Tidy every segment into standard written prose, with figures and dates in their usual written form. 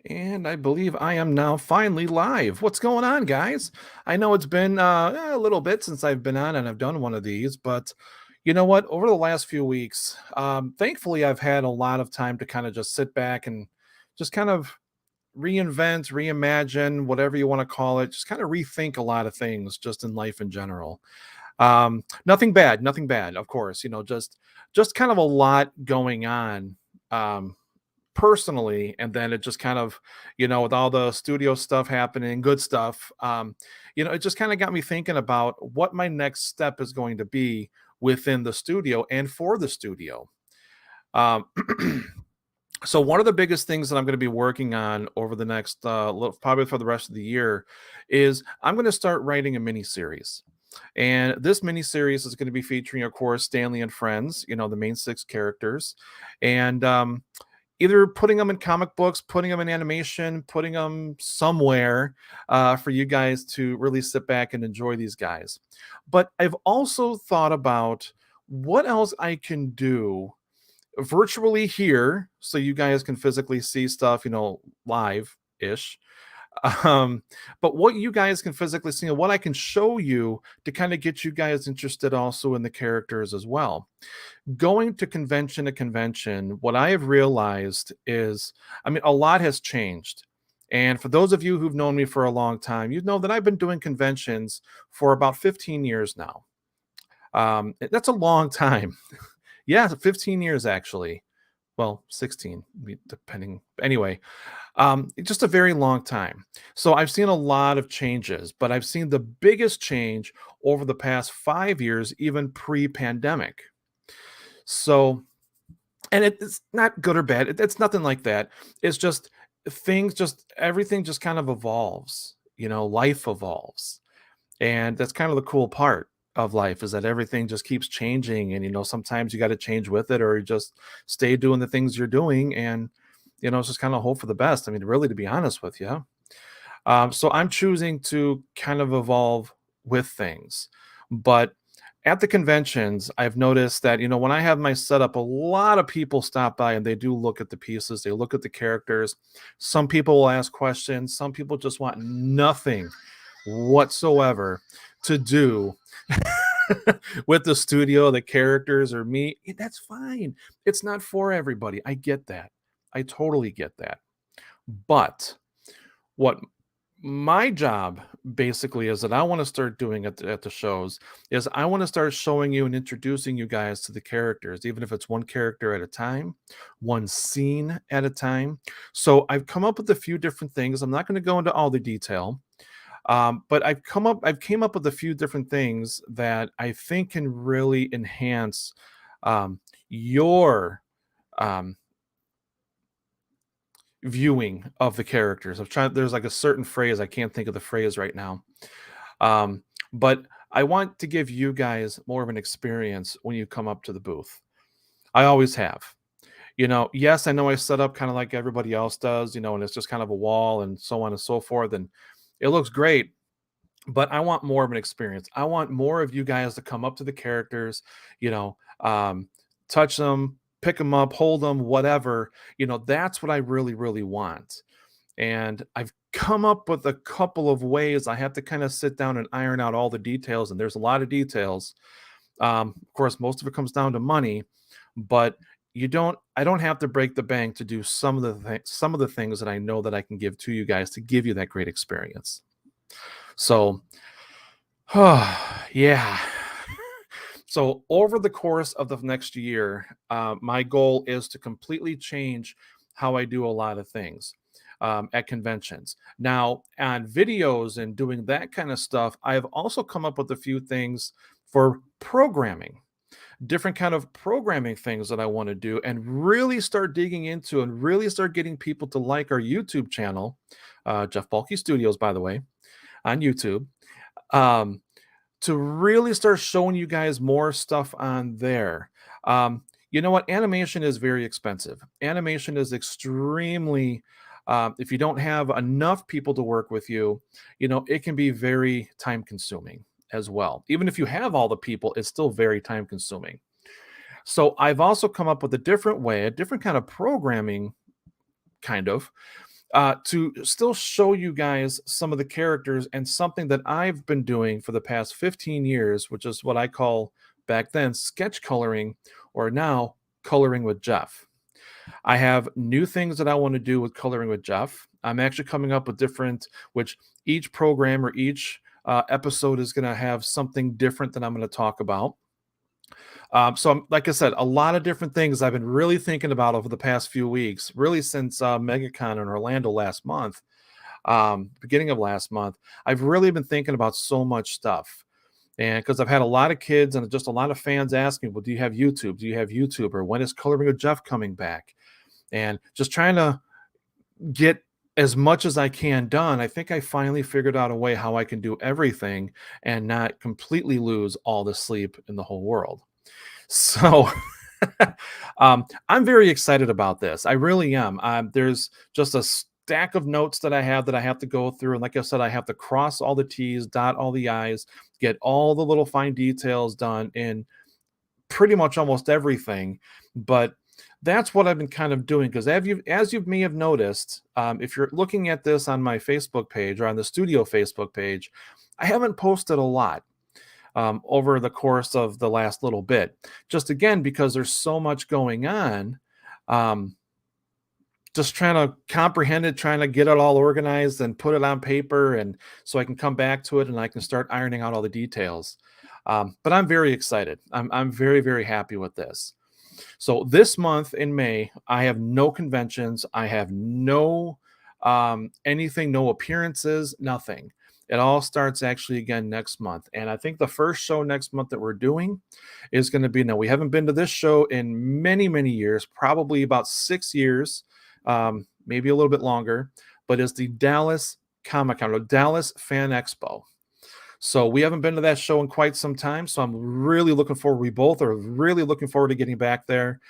And I believe I am now finally live. What's going on, guys? I know it's been a little bit since I've been on and I've done one of these, but you know what? Over the last few weeks, thankfully, I've had a lot of time to kind of just sit back and just kind of reinvent, reimagine, whatever you want to call it, just kind of rethink a lot of things just in life in general. Nothing bad, nothing bad, of course, just kind of a lot going on. Um, Personally, and then it just kind of, with all the studio stuff happening, good stuff, it just kind of got me thinking about what my next step is going to be within the studio and for the studio. um, so one of the biggest things that I'm going to be working on over the next probably for the rest of the year is I'm going to start writing a mini series. And this mini series is going to be featuring, of course, Stanley and friends, the main six characters. And either putting them in comic books, putting them in animation, putting them somewhere for you guys to really sit back and enjoy these guys. But I've also thought about what else I can do virtually here so you guys can physically see stuff, live ish. um but what you guys can physically see and what I can show you to kind of get you guys interested also in the characters as well. Going to convention, what I have realized is, I mean, a lot has changed. And for those of you who've known me for a long time, you know that I've been doing conventions for about 15 years now. That's a long time. Yeah, 15 years actually. Well, 16, depending. Anyway, just a very long time. So I've seen a lot of changes, but I've seen the biggest change over the past 5 years, even pre pandemic. So, and it's not good or bad. It's nothing like that. It's just everything just kind of evolves. Life evolves. And that's kind of the cool part of life is that everything just keeps changing. And, sometimes you got to change with it or you just stay doing the things you're doing. And, it's just kind of hope for the best. I mean, really, to be honest with you. So I'm choosing to kind of evolve with things. But at the conventions, I've noticed that, when I have my setup, a lot of people stop by and they do look at the pieces, they look at the characters. Some people will ask questions, some people just want nothing whatsoever to do with the studio, the characters, or me. That's fine. It's not for everybody. I get that. I totally get that. But what my job basically is that I want to start doing at the shows is I want to start showing you and introducing you guys to the characters, even if it's one character at a time, one scene at a time. So I've come up with a few different things. I'm not going to go into all the detail, but I've came up with a few different things that I think can really enhance your um, viewing of the characters. There's like a certain phrase, I can't think of the phrase right now. But I want to give you guys more of an experience when you come up to the booth. I always have. Yes, I know I set up kind of like everybody else does, and it's just kind of a wall and so on and so forth. And it looks great, but I want more of an experience. I want more of you guys to come up to the characters, you know, um, touch them, pick them up, hold them, whatever. That's what I really, really want. And I've come up with a couple of ways. I have to kind of sit down and iron out all the details, and there's a lot of details. Of course, most of it comes down to money, but I don't have to break the bank to do some of the things that I know that I can give to you guys to give you that great experience. So, yeah. So over the course of the next year, my goal is to completely change how I do a lot of things at conventions. Now, on videos and doing that kind of stuff, I have also come up with a few things for programming, different kind of programming things that I want to do and really start digging into and really start getting people to like our YouTube channel, Jeff Balky Studios, by the way, on YouTube. Um, to really start showing you guys more stuff on there. You know what? Animation is very expensive. Animation is extremely, if you don't have enough people to work with you, it can be very time consuming as well. Even if you have all the people, it's still very time consuming. So I've also come up with a different way, a different kind of programming, kind of, to still show you guys some of the characters and something that I've been doing for the past 15 years, which is what I call back then sketch coloring, or now coloring with Jeff. I have new things that I want to do with coloring with Jeff. I'm actually coming up with different, which each program or each episode is going to have something different that I'm going to talk about. Like I said, a lot of different things I've been really thinking about over the past few weeks, really since MegaCon in Orlando last month, beginning of last month. I've really been thinking about so much stuff. And because I've had a lot of kids and just a lot of fans asking, well, do you have YouTube? Do you have YouTube? Or when is Coloring with Jeff coming back? And just trying to get as much as I can done. I think I finally figured out a way how I can do everything and not completely lose all the sleep in the whole world. So I'm very excited about this. I really am. There's just a stack of notes that I have to go through. And like I said, I have to cross all the T's, dot all the I's, get all the little fine details done in pretty much almost everything. But that's what I've been kind of doing, because as you may have noticed, if you're looking at this on my Facebook page or on the studio Facebook page, I haven't posted a lot over the course of the last little bit, just again because there's so much going on. Just trying to comprehend it, trying to get it all organized and put it on paper, and so I can come back to it and I can start ironing out all the details. But I'm very excited. I'm very, very happy with this. So this month in May, I have no conventions. I have no anything, no appearances, nothing. It all starts actually again next month. And I think the first show next month that we're doing is going to be, now we haven't been to this show in many, many years, probably about 6 years, maybe a little bit longer, but it's the Dallas Comic Con, or Dallas Fan Expo. So we haven't been to that show in quite some time. So I'm really looking forward. We both are really looking forward to getting back there.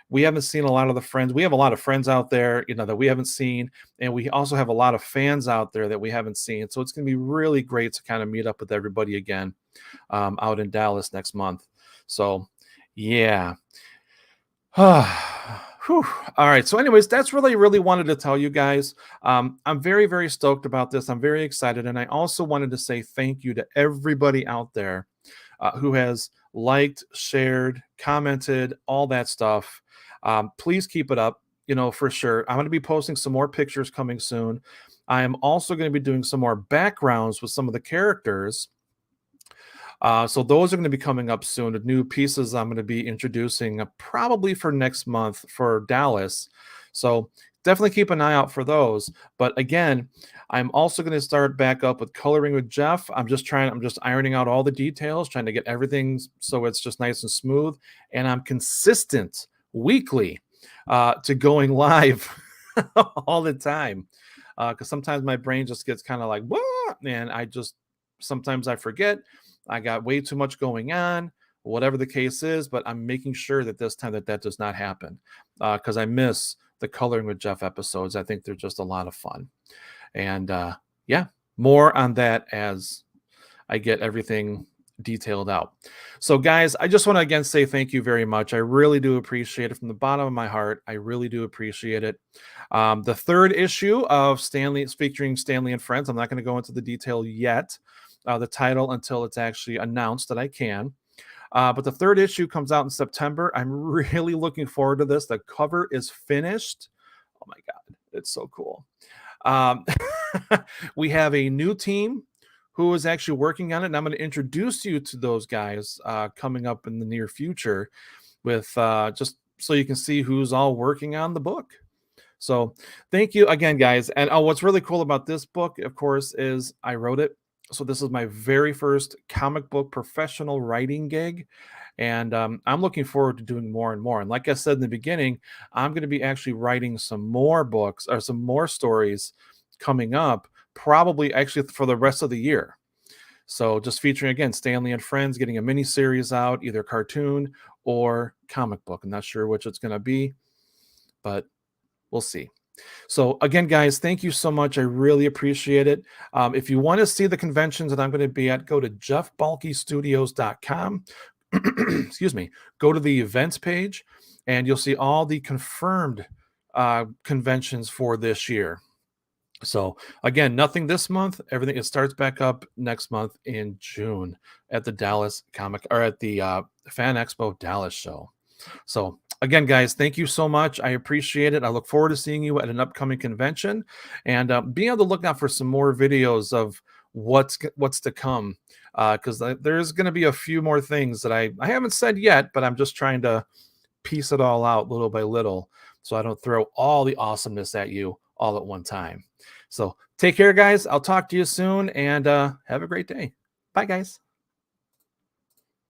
We haven't seen a lot of the friends. We have a lot of friends out there, that we haven't seen. And we also have a lot of fans out there that we haven't seen. So it's going to be really great to kind of meet up with everybody again out in Dallas next month. So, yeah. Whew. All right. So anyways, that's really wanted to tell you guys. I'm very, very stoked about this. I'm very excited. And I also wanted to say thank you to everybody out there who has liked, shared, commented, all that stuff. Please keep it up, for sure. I'm going to be posting some more pictures coming soon. I am also going to be doing some more backgrounds with some of the characters. So those are going to be coming up soon. The new pieces I'm going to be introducing probably for next month for Dallas. So definitely keep an eye out for those. But again, I'm also going to start back up with Coloring with Jeff. I'm just ironing out all the details, trying to get everything so it's just nice and smooth. And I'm consistent weekly to going live all the time. Because sometimes my brain just gets kind of like, what? And sometimes I forget. I got way too much going on, whatever the case is, but I'm making sure that this time that does not happen, because I miss the Coloring with Jeff episodes. I think they're just a lot of fun. And yeah, more on that as I get everything detailed out. So guys, I just want to again say thank you very much. I really do appreciate it from the bottom of my heart. I really do appreciate it. The third issue of Stanley, featuring Stanley and Friends, I'm not going to go into the detail yet, the title, until it's actually announced that I can. But the third issue comes out in September. I'm really looking forward to this. The cover is finished. Oh my God, it's so cool. We have a new team who is actually working on it, and I'm going to introduce you to those guys coming up in the near future, with just so you can see who's all working on the book. So thank you again, guys. And what's really cool about this book, of course, is I wrote it. So this is my very first comic book professional writing gig. And I'm looking forward to doing more and more. And like I said in the beginning, I'm going to be actually writing some more books or some more stories coming up, probably actually for the rest of the year. So just featuring, again, Stanley and Friends, getting a mini series out, either cartoon or comic book. I'm not sure which it's going to be, but we'll see. So again, guys, thank you so much. I really appreciate it. If you want to see the conventions that I'm going to be at, go to jeffbalkestudios.com. Excuse me. Go to the events page, and you'll see all the confirmed conventions for this year. So again, nothing this month. Everything it starts back up next month in June at the Dallas Comic or at the Fan Expo Dallas show. So again, guys, thank you so much. I appreciate it. I look forward to seeing you at an upcoming convention, and be on the lookout for some more videos of what's to come. Because there's going to be a few more things that I haven't said yet, but I'm just trying to piece it all out little by little, so I don't throw all the awesomeness at you all at one time. So take care, guys. I'll talk to you soon, and have a great day. Bye, guys.